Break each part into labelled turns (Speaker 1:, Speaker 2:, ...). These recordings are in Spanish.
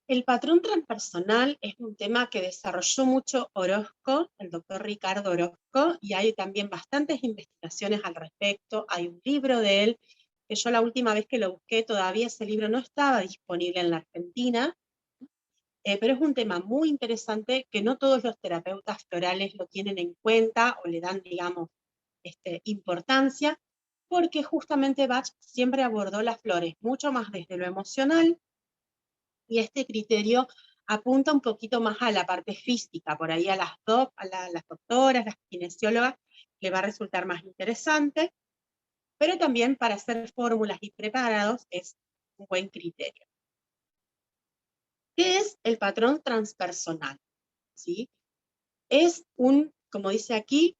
Speaker 1: El patrón transpersonal es un tema que desarrolló mucho Orozco, el doctor Ricardo Orozco, y hay también bastantes investigaciones al respecto. Hay un libro de él, que yo la última vez que lo busqué, todavía ese libro no estaba disponible en la Argentina, pero es un tema muy interesante que no todos los terapeutas florales lo tienen en cuenta o le dan, digamos, importancia, porque justamente Bach siempre abordó las flores mucho más desde lo emocional, y este criterio apunta un poquito más a la parte física, por ahí a las doctoras, las kinesiólogas, le va a resultar más interesante, pero también para hacer fórmulas y preparados es un buen criterio. ¿Qué es el patrón transpersonal? ¿Sí? Es como dice aquí,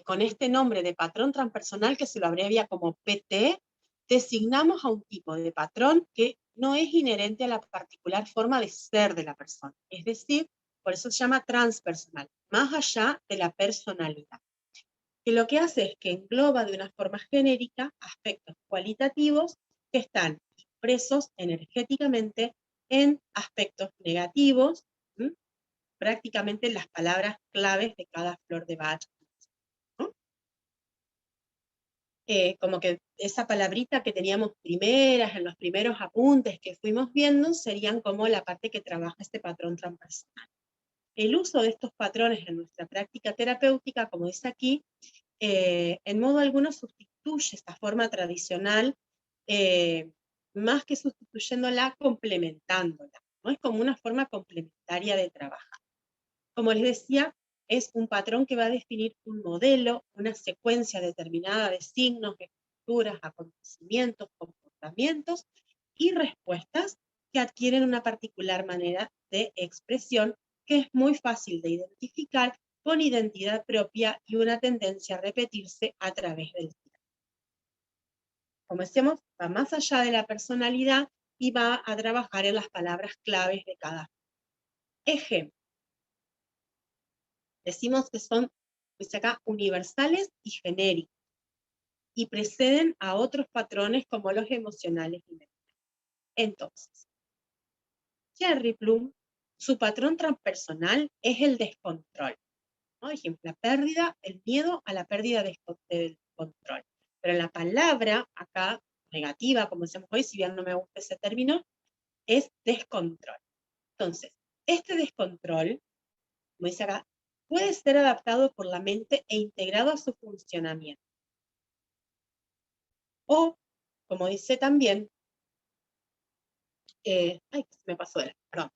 Speaker 1: con este nombre de patrón transpersonal, que se lo abrevia como PT, designamos a un tipo de patrón que no es inherente a la particular forma de ser de la persona. Es decir, por eso se llama transpersonal, más allá de la personalidad. Que lo que hace es que engloba de una forma genérica aspectos cualitativos que están expresos energéticamente en aspectos negativos, ¿sí? Prácticamente las palabras claves de cada flor de Bach, ¿no? Como que esa palabrita que teníamos en los primeros apuntes que fuimos viendo, serían como la parte que trabaja este patrón transpersonal. El uso de estos patrones en nuestra práctica terapéutica, como dice aquí, en modo alguno sustituye esta forma tradicional, más que sustituyéndola, complementándola, ¿no? Es como una forma complementaria de trabajar. Como les decía, es un patrón que va a definir un modelo, una secuencia determinada de signos, estructuras, acontecimientos, comportamientos y respuestas que adquieren una particular manera de expresión que es muy fácil de identificar, con identidad propia y una tendencia a repetirse a través del tiempo. Como decíamos, va más allá de la personalidad y va a trabajar en las palabras claves de cada ejemplo. Decimos que son, dice acá, universales y genéricos, y preceden a otros patrones como los emocionales y mentales. Entonces, Cherry Plum, su patrón transpersonal es el descontrol, ¿no? Ejemplo, la pérdida, el miedo a la pérdida del control. Pero la palabra acá, negativa, como decimos hoy, si bien no me gusta ese término, es descontrol. Entonces, este descontrol, como dice acá, puede ser adaptado por la mente e integrado a su funcionamiento. O, como dice también, me pasó perdón.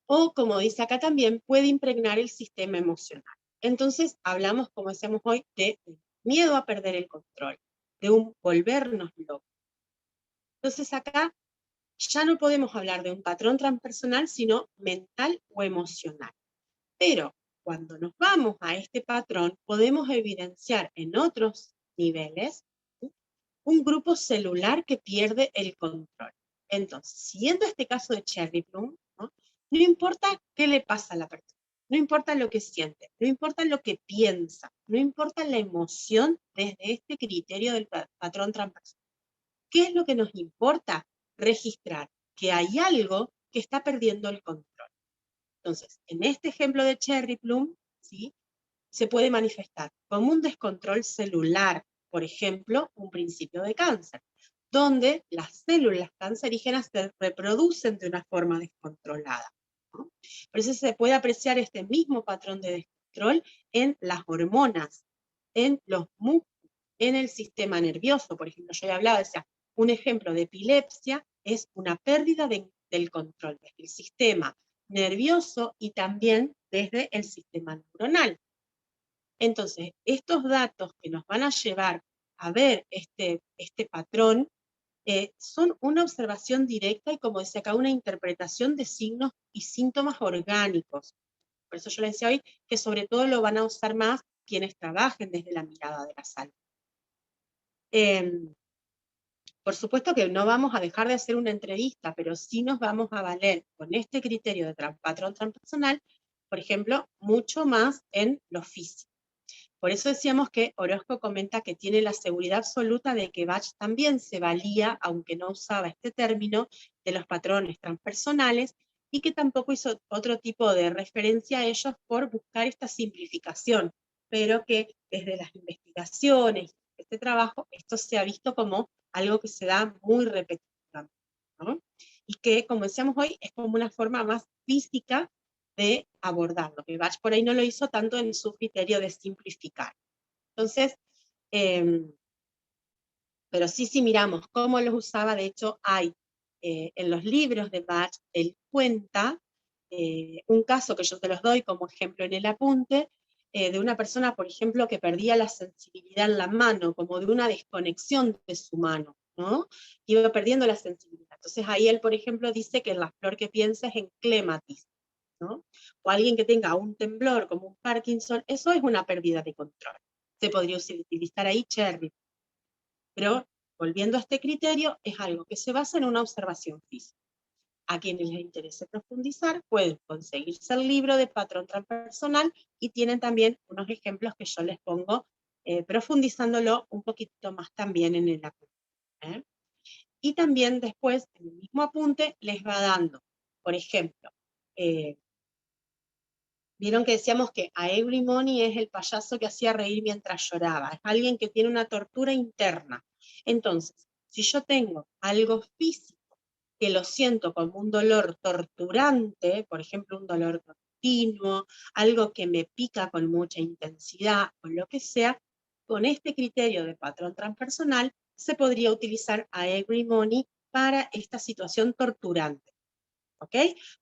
Speaker 1: O, como dice acá también, puede impregnar el sistema emocional. Entonces, hablamos, como decíamos hoy, de miedo a perder el control, de un volvernos locos. Entonces, acá ya no podemos hablar de un patrón transpersonal, sino mental o emocional. Pero cuando nos vamos a este patrón, podemos evidenciar en otros niveles, ¿sí?, un grupo celular que pierde el control. Entonces, siguiendo este caso de Cherry Plum, ¿no?, no importa qué le pasa a la persona, no importa lo que siente, no importa lo que piensa, no importa la emoción desde este criterio del patrón transpersonal. ¿Qué es lo que nos importa? Registrar que hay algo que está perdiendo el control. Entonces, en este ejemplo de Cherry Plum, ¿sí?, se puede manifestar como un descontrol celular, por ejemplo, un principio de cáncer, donde las células cancerígenas se reproducen de una forma descontrolada, ¿no? Por eso se puede apreciar este mismo patrón de descontrol en las hormonas, en los músculos, en el sistema nervioso. Por ejemplo, yo ya hablaba, decía, un ejemplo de epilepsia es una pérdida del control del sistema nervioso y también desde el sistema neuronal. Entonces, estos datos que nos van a llevar a ver este patrón son una observación directa y, como decía acá, una interpretación de signos y síntomas orgánicos. Por eso yo les decía hoy que sobre todo lo van a usar más quienes trabajen desde la mirada de la salud. Por supuesto que no vamos a dejar de hacer una entrevista, pero sí nos vamos a valer con este criterio de patrón transpersonal, por ejemplo, mucho más en lo físico. Por eso decíamos que Orozco comenta que tiene la seguridad absoluta de que Bach también se valía, aunque no usaba este término, de los patrones transpersonales y que tampoco hizo otro tipo de referencia a ellos por buscar esta simplificación, pero que desde las investigaciones, este trabajo, esto se ha visto como algo que se da muy repetitivamente, ¿no? Y que, como decíamos hoy, es como una forma más física de abordarlo, que Bach por ahí no lo hizo tanto en su criterio de simplificar. Entonces, pero sí, si miramos cómo los usaba, de hecho hay en los libros de Bach, él cuenta un caso que yo te los doy como ejemplo en el apunte, de una persona, por ejemplo, que perdía la sensibilidad en la mano, como de una desconexión de su mano, ¿no? Iba perdiendo la sensibilidad. Entonces ahí él, por ejemplo, dice que la flor que piensa es en clematis, ¿no? O alguien que tenga un temblor como un Parkinson, eso es una pérdida de control. Se podría utilizar ahí cherry. Pero volviendo a este criterio, es algo que se basa en una observación física. A quienes les interese profundizar, pueden conseguirse el libro de patrón transpersonal y tienen también unos ejemplos que yo les pongo profundizándolo un poquito más también en el apunte. Y también después, en el mismo apunte, les va dando, por ejemplo, vieron que decíamos que a Every Money es el payaso que hacía reír mientras lloraba, es alguien que tiene una tortura interna. Entonces, si yo tengo algo físico que lo siento como un dolor torturante, por ejemplo, un dolor continuo, algo que me pica con mucha intensidad o lo que sea, con este criterio de patrón transpersonal se podría utilizar a Every Money para esta situación torturante. ¿Ok?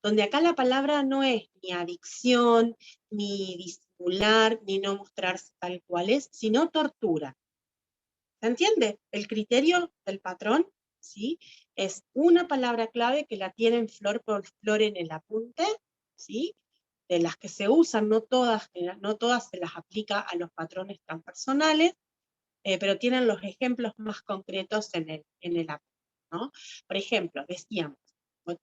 Speaker 1: Donde acá la palabra no es ni adicción, ni disimular, ni no mostrarse tal cual es, sino tortura. ¿Se entiende? El criterio del patrón, ¿sí? Es una palabra clave que la tienen flor por flor en el apunte, ¿sí? De las que se usan, no todas se las aplica a los patrones transpersonales, pero tienen los ejemplos más concretos en el apunte, ¿no? Por ejemplo, decíamos,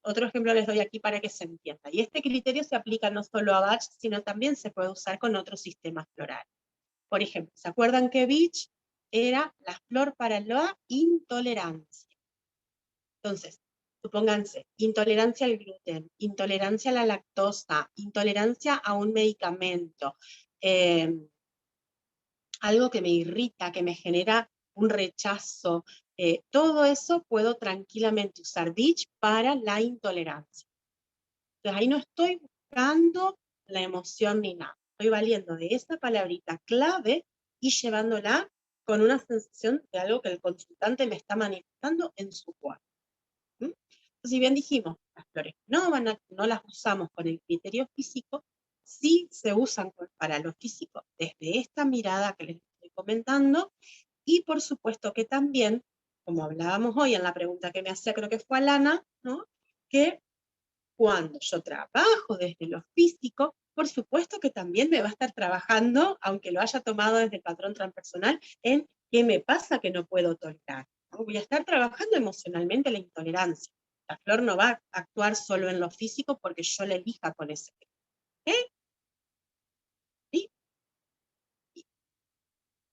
Speaker 1: otro ejemplo les doy aquí para que se entienda, y este criterio se aplica no solo a Bach, sino también se puede usar con otros sistemas florales. Por ejemplo, ¿se acuerdan que Bach era la flor para la intolerancia? Entonces, supónganse, intolerancia al gluten, intolerancia a la lactosa, intolerancia a un medicamento, algo que me irrita, que me genera un rechazo, todo eso puedo tranquilamente usar Bach para la intolerancia. Entonces ahí no estoy buscando la emoción ni nada. Estoy valiendo de esa palabrita clave y llevándola con una sensación de algo que el consultante me está manifestando en su cuerpo. Entonces, si bien dijimos, las flores no las usamos con el criterio físico, sí se usan para lo físico desde esta mirada que les estoy comentando, y por supuesto que también, como hablábamos hoy en la pregunta que me hacía, creo que fue Alana, ¿no? Que cuando yo trabajo desde lo físico, por supuesto que también me va a estar trabajando, aunque lo haya tomado desde el patrón transpersonal, en qué me pasa que no puedo tolerar, ¿no? Voy a estar trabajando emocionalmente la intolerancia. La flor no va a actuar solo en lo físico porque yo la elija con ese